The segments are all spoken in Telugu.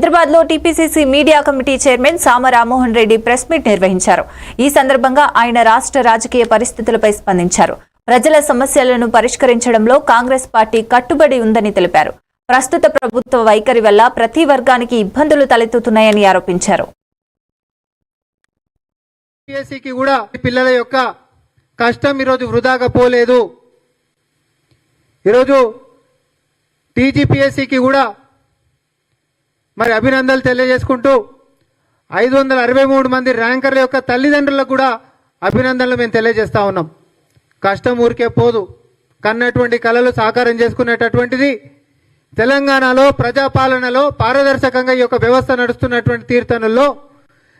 హైదరాబాద్ లో టీపీసీసీ మీడియా కమిటీ చైర్మన్ సామ రామ్మోహన్ రెడ్డి ప్రెస్ మీట్ నిర్వహించారు. ఈ సందర్భంగా ఆయన రాష్ట్ర రాజకీయ పరిస్థితులపై స్పందించారు. ప్రజల సమస్యలను పరిష్కరించడంలో కాంగ్రెస్ పార్టీ కట్టుబడి ఉందని తెలిపారు. ప్రస్తుత ప్రభుత్వ వైఖరి వల్ల ప్రతి వర్గానికి ఇబ్బందులు తలెత్తుతున్నాయని ఆరోపించారు. టీపీసీకి కూడా పిల్లల యొక్క కష్టం ఈరోజు వృధాగా పోలేదు. ఈరోజు టీజీపీఎస్సీకి కూడా మరి అభినందనలు తెలియజేసుకుంటూ 563 మంది ర్యాంకర్ల యొక్క తల్లిదండ్రులకు కూడా అభినందనలు మేము తెలియజేస్తా ఉన్నాం. కష్టం ఊరికే పోదు. కన్నటువంటి కళలు సాకారం చేసుకునేటటువంటిది తెలంగాణలో ప్రజాపాలనలో పారదర్శకంగా ఈ యొక్క వ్యవస్థ నడుస్తున్నటువంటి తీర్థనుల్లో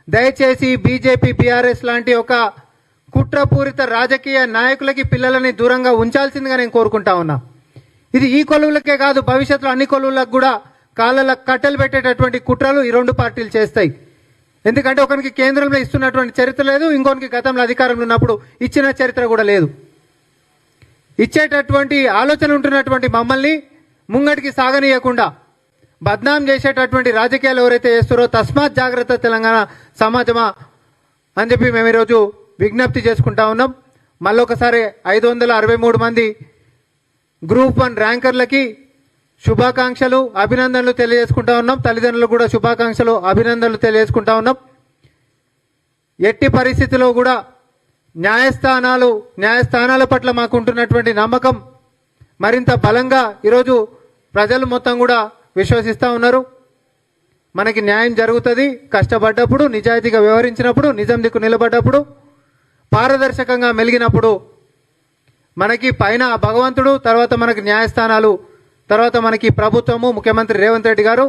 దయచేసి బీజేపీ బీఆర్ఎస్ లాంటి ఒక కుట్రపూరిత రాజకీయ నాయకులకి పిల్లలని దూరంగా ఉంచాల్సిందిగా నేను కోరుకుంటా ఉన్నా. ఇది ఈ కొలువులకే కాదు, భవిష్యత్తులో అన్ని కొలువులకు కూడా కాళ్ళకు కట్టెలు పెట్టేటటువంటి కుట్రలు ఈ రెండు పార్టీలు చేస్తాయి. ఎందుకంటే ఒకరికి కేంద్రంలో ఇస్తున్నటువంటి చరిత్ర లేదు, ఇంకొకరికి గతంలో అధికారంలో ఉన్నప్పుడు ఇచ్చిన చరిత్ర కూడా లేదు. ఇచ్చేటటువంటి ఆలోచన ఉంటున్నటువంటి మమ్మల్ని ముంగటికి సాగనీయకుండా బద్నాం చేసేటటువంటి రాజకీయాలు ఎవరైతే చేస్తారో తస్మాత్ జాగ్రత్త తెలంగాణ సమాజమా అని చెప్పి మేము ఈరోజు విజ్ఞప్తి చేసుకుంటా ఉన్నాం. మళ్ళొకసారి 563 మంది గ్రూప్ 1 ర్యాంకర్లకి శుభాకాంక్షలు అభినందనలు తెలియజేసుకుంటా ఉన్నాం. తల్లిదండ్రులకు కూడా శుభాకాంక్షలు అభినందనలు తెలియజేసుకుంటా ఉన్నాం. ఎట్టి పరిస్థితిలో కూడా న్యాయస్థానాల పట్ల మాకు ఉంటున్నటువంటి నమ్మకం మరింత బలంగా ఈరోజు ప్రజలు మొత్తం కూడా విశ్వసిస్తూ ఉన్నారు. మనకి న్యాయం జరుగుతుంది కష్టపడ్డప్పుడు, నిజాయితీగా వ్యవహరించినప్పుడు, నిజం దిక్కు నిలబడ్డప్పుడు, పారదర్శకంగా మెలిగినప్పుడు మనకి పైన భగవంతుడు, తర్వాత మనకి న్యాయస్థానాలు, తర్వాత మనకి ప్రభుత్వము, ముఖ్యమంత్రి రేవంత్ రెడ్డి గారు